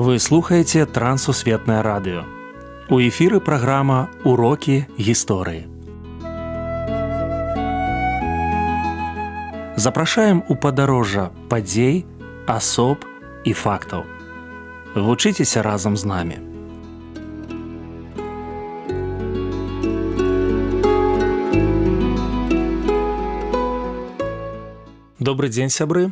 Вы слухаеце Трансусветнае радыё. У эфіры праграма «Урокі гісторыі». Запрашаем у падарожжа падзей, асоб і фактаў. Вучыцеся разам з намі. Добры дзень, сябры.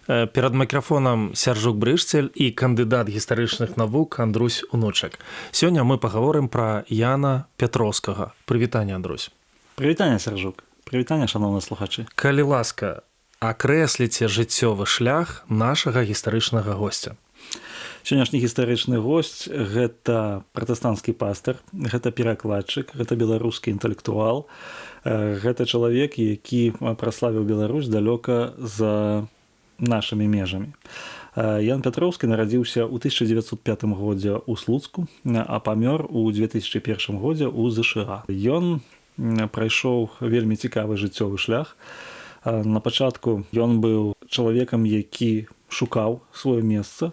Перад мікрафонам Сяржук Брышцель і кандыдат гістарычных навук Андрусь Унучак. Сёння мы пагаворым пра Яна Пятроўскага. Прывітанне, Андрусь. Прывітанне, Сяржук. Прывітанне, шаноўныя слухачы. Калі ласка, акрэсліце жыццёвы шлях нашага гістарычнага госця. Сённяшні гістарычны госць – гэта пратэстанцкі пастар, гэта перакладчык, гэта беларускі інтэлектуал, гэта чалавек, які праславіў Беларусь далёка за нашымі межамі. Ян Пятроўскі нарадзіўся ў 1905 годзе ў Слуцку, а памёр у 2001 годзе ў ЗША. Ён прайшоў вельмі цікавы жыццёвы шлях. На пачатку ён быў чалавекам, які шукаў сваё месца,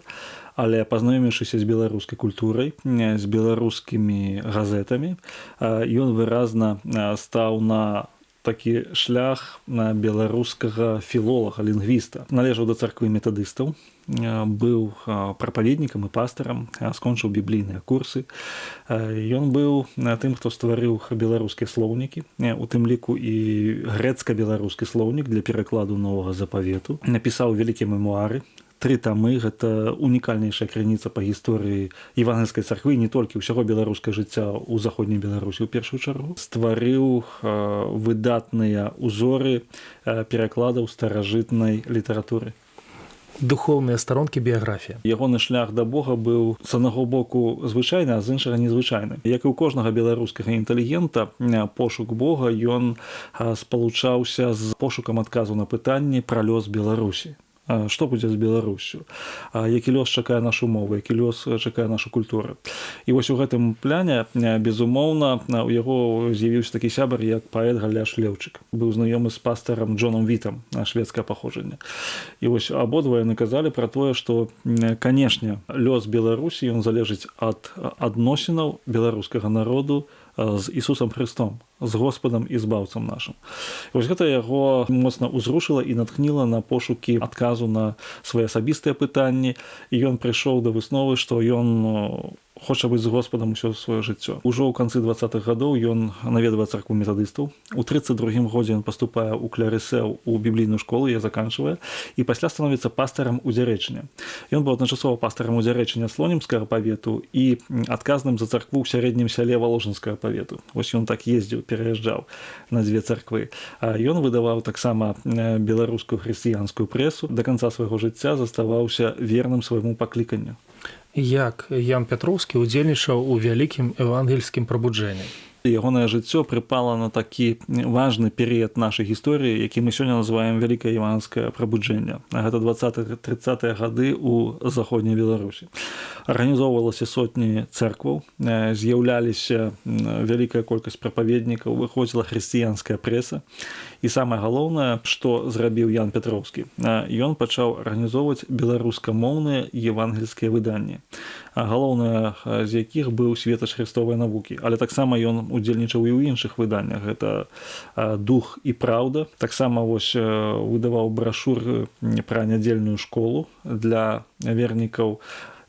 але пазнаёміўшыся з беларускай культурай, з беларускімі газетамі, ён выразна стаў на такі шлях беларускага філолага, лінгвіста. Належаў да царквы метадыстаў, быў прапаведнікам і пастарам, скончыў біблійныя курсы. Ён быў тым, хто стварыў беларускія слоўнікі, у тым ліку і грэцка-беларускі слоўнік для перакладу новага запавету. Напісаў вялікія мемуары, 3 тамы, гэта унікальнейшая крыніца па гісторыі евангельскай царквы, не толькі ўсяго беларускага жыцця ў заходняй Беларусі ў першую чаргу. Стварыў выдатныя узоры перакладаў старажытнай літаратуры. Духоўныя старонкі біяграфіі. Ягоны шлях да Бога быў з аднаго боку звычайны, а з іншага незвычайны. Як і ў кожнага беларускага інтэлігента, пошук Бога ён спалучаўся з пошукам адказу на пытанні пра лёс Беларусі. Што будзе з Беларуссю, які лёс чакае нашу мову, які лёс чакае нашу культуру. І вось у гэтым пляне, безумоўна, у яго з'явіўся такі сябар, як паэт Галяш Леўчык. Быў знаёмы з пастарам Джонам Вітам, шведскае паходжанне. І вось абодва яны казалі пра тое, што, канешне, лёс Беларусі, ён залежыць ад адносінаў беларускага народу з Ісусам Христом, з Господам і збаўцам нашым. І вось гэта яго моцна ўзрушыла і натхніла на пошукі адказу на свае асабістыя пытанні, і ён прыйшоў да высновы, што ён хоча быць з Господам усё сваё жыццё. Ужо ў канцы 20-х гадоў ён наведвае царкву метадыстаў. У 32-м годзе ён паступае ў клярысэў у біблійную школу, яе заканчвае, і пасля становіцца пастарам у Дзярэчыне. Ён быў адначасова пастарам у Дзярэчыне слонімскага павету і адказным за царкву ў сярэднім сяле Валожынскага павету. Вось ён так ездзіў, пераязджаў на 2 царквы. Ён выдаваў таксама беларускую хрысціянскую прэсу. Да канца свайго жыцця заставаўся верным свайму пакліканню. Як Ян Пятроўскі удзельнічаў у вялікім евангельскім прабуджэнні? Ягонае жыццё прыпала на такі важны перыяд нашай гісторыі, які мы сёння называем вялікае евангельскае прабуджэнне. Гэта 20-30-е гады ў заходняй Беларусі. Арганізоўвалася сотні цэркваў, з'яўляліся вялікая колькасць прапаведнікаў, выходзіла хрысціянская прэса. І самае галоўнае, што зрабіў Ян Пятроўскі, ён пачаў арганізоўваць беларускамоўныя евангельскія выданні, галоўнае з якіх быў светач хрыстовай навукі, але таксама ён удзельнічаў і ў іншых выданнях. Гэта «Дух і праўда». Таксама вось выдаваў брашуры пра нядзельную школу для вернікаў,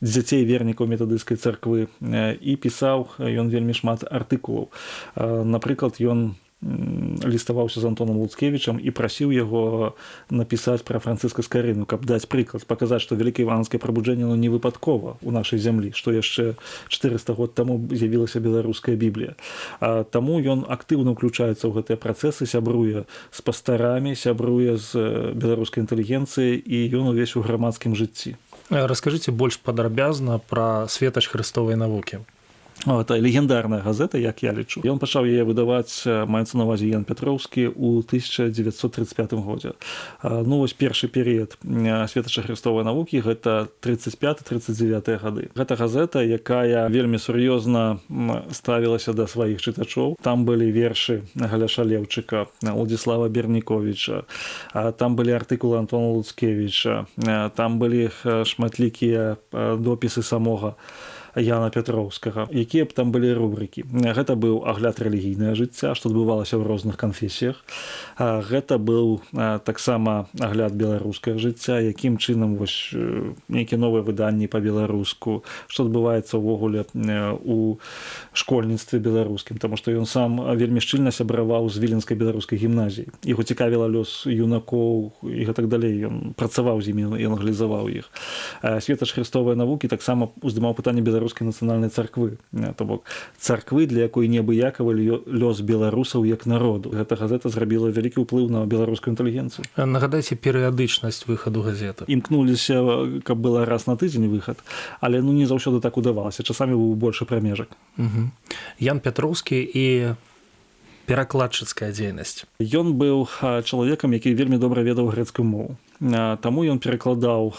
дзяцей вернікаў метадысцкай царквы, і пісаў ён вельмі шмат артыкулаў. Напрыклад, ён ліставаўся з Антонам Луцкевічам і прасіў яго напісаць пра Францыска Скарыну, каб даць прыклад, паказаць, што вялікае евангельскае прабуджэнне не выпадкова ў нашай зямлі, што яшчэ 400 год таму з'явілася беларуская Біблія. Таму ён актыўна ўключаецца ў гэтыя працэсы, сябруе з пастарамі, сябруе з беларускай інтэлігенцыяй, і ён увесь у грамадскім жыцці. Раскажыце больш падрабязна пра светач хрыстовай навукі. Это легендарная газета, як я лічу. Ён пачаў яе выдаваць, маецца на ўвазе Ян Пятроўскі, у 1935 годзе. Ну, вось першы перыяд светача хрыстовай навукі, гэта 35-39 гады. Гэта газета, якая вельмі сур'ёзна ставілася да сваіх чытачоў. Там былі вершы Галяша Леўчыка, Уладзіслава Берніковіча, там былі артыкулы Антона Луцкевіча, там былі шматлікія допісы самога Яна Пятроўскага, якія б там былі рубрыкі. Гэта быў агляд рэлігійнае жыцця, што адбывалася ў розных канфесіях. Гэта быў таксама агляд беларускага жыцця, якім чынам вось нейкія новыя выданні па-беларуску, што адбываецца ўвогуле у школьніцтве беларускім, таму што ён сам вельмі шчыльна сябраваў з віленскай беларускай гімназіяй. Яго цікавіла лёс юнакоў і гэтак далей. Ён працаваў з імі, ён аналізаваў іх. Светач хрыстовай навукі таксама уздымаў пытанне беларускай нацыянальнай царквы, то бок царквы, для якой неабыякавы лёс беларусаў як народу. Гэта газета зрабіла вялікі ўплыў на беларускую інтэлігенцыю. Нагадайце перыядычнасць выхаду газеты. Імкнуліся, каб была раз на тыдзень выхад, але не заўсёды так удавалася, часамі быў большы прамежак. Ян Пятроўскі і перакладчыцкая дзейнасць. Ён быў чалавекам, які вельмі добра ведаў грэцкую мову. Таму ён перакладаў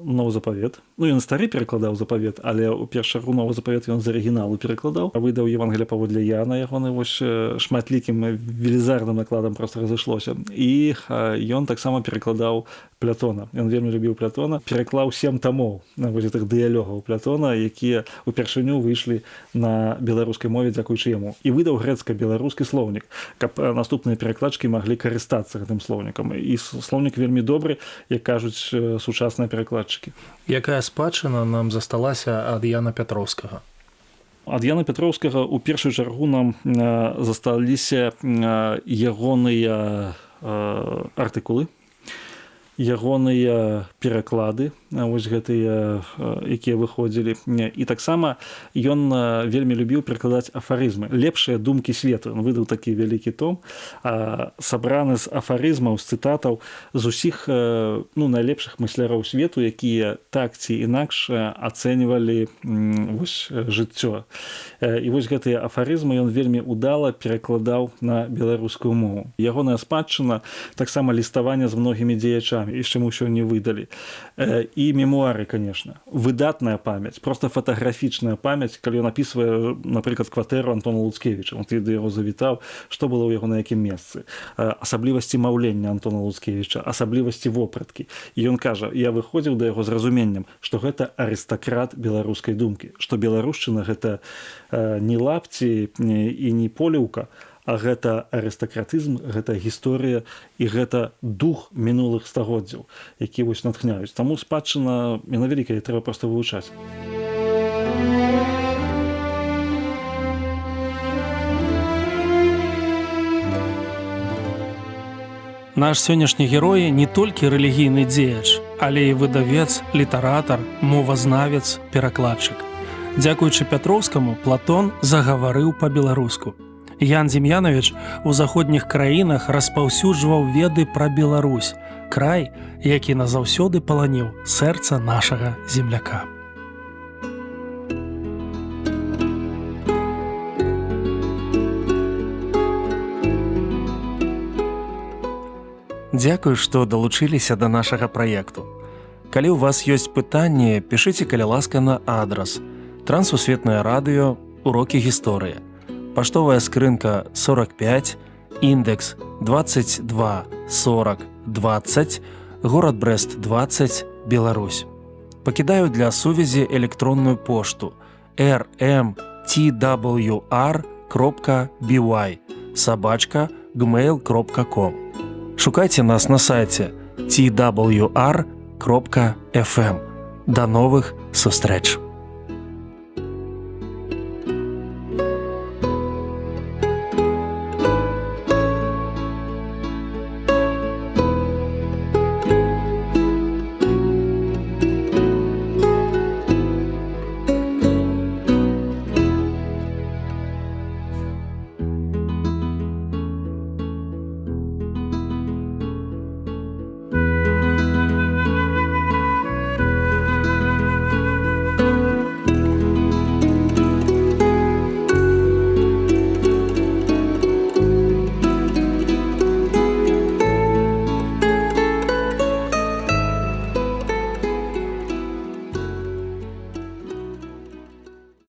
новы запавет. Ну, ён стары перакладаў запавет, але ў першы новы запавет ён з арыгіналу перакладаў. Выдаў Евангелія паводле Яна, ягоны вось шматлікім велізарным накладам проста разышлося. І ён таксама перакладаў Плятона. Ён вельмі любіў Плятона. Пераклаў 7 тамоў вось гэтых дыялогаў Плятона, якія ўпершыню выйшлі на беларускай мове дзякуючы яму. І выдаў грэцка-беларускі слоўнік, каб наступныя перакладчыкі маглі карыстацца гэтым слоўнікам. І слоўнік вельмі добры, як кажуць сучасныя перакладчыкі. Якая спадчына нам засталася ад Яна Пятроўскага? Ад Яна Пятроўскага ў першую чаргу нам засталіся ягоныя артыкулы, ягоныя пераклады, вось гэтыя, якія выходзілі. І таксама ён вельмі любіў перакладаць афарызмы, лепшыя думкі свету. Ён выдаў такі вялікі том, сабраны з афарызмаў, з цытатаў з усіх найлепшых мысляроў свету, якія так ці інакш ацэньвалі вось жыццё. І вось гэтыя афарызмы ён вельмі удала перакладаў на беларускую мову. Ягоная спадчына таксама ліставанне з многімі дзеячамі, яшчэ мы ўсё не выдалі. І мемуары, конечно. Выдатная памяць, просто фотаграфічная памяць, калі ён апісвае, напрыклад, кватэру Антона Луцкевіча. Ты да яго завітаў, што было ў яго на якім месцы. Асаблівасці маўлення Антона Луцкевіча, асаблівасці вопраткі. І ён кажа, я выходзіў да яго з разуменнем, што гэта арыстакрат беларускай думкі, што беларушчына гэта не лапці і не поліўка, а гэта арыстакратызм, гэта гісторыя і гэта дух мінулых стагоддзяў, які вось натхняюць. Таму спадчына, яна вялікая, трэба проста вывучаць. Наш сённяшні герой не толькі рэлігійны дзеяч, але і выдавец, літаратар, мовазнавец, перакладчык. Дзякуючы Пятроўскаму Платон загаварыў па-беларуску. Ян Дем'янович у заходніх краінах распаўсюджваў веды пра Беларусь, край, які назаўсёды паланіў сэрца нашага земляка. Дзякую, што далучыліся да нашага праекту. Калі ў вас ёсць пытанні, пішыце, калі ласка, на адрас Трансусветнае радыё, урокі гісторыі. Паштовая скрынка 45, індекс 22 40 20, горад Брест 20, Беларусь. Пакідаю для сувязі электронную пошту rmtwr.by@gmail.com. Шукайце нас на сайце twr.fm. До новых сустрэч!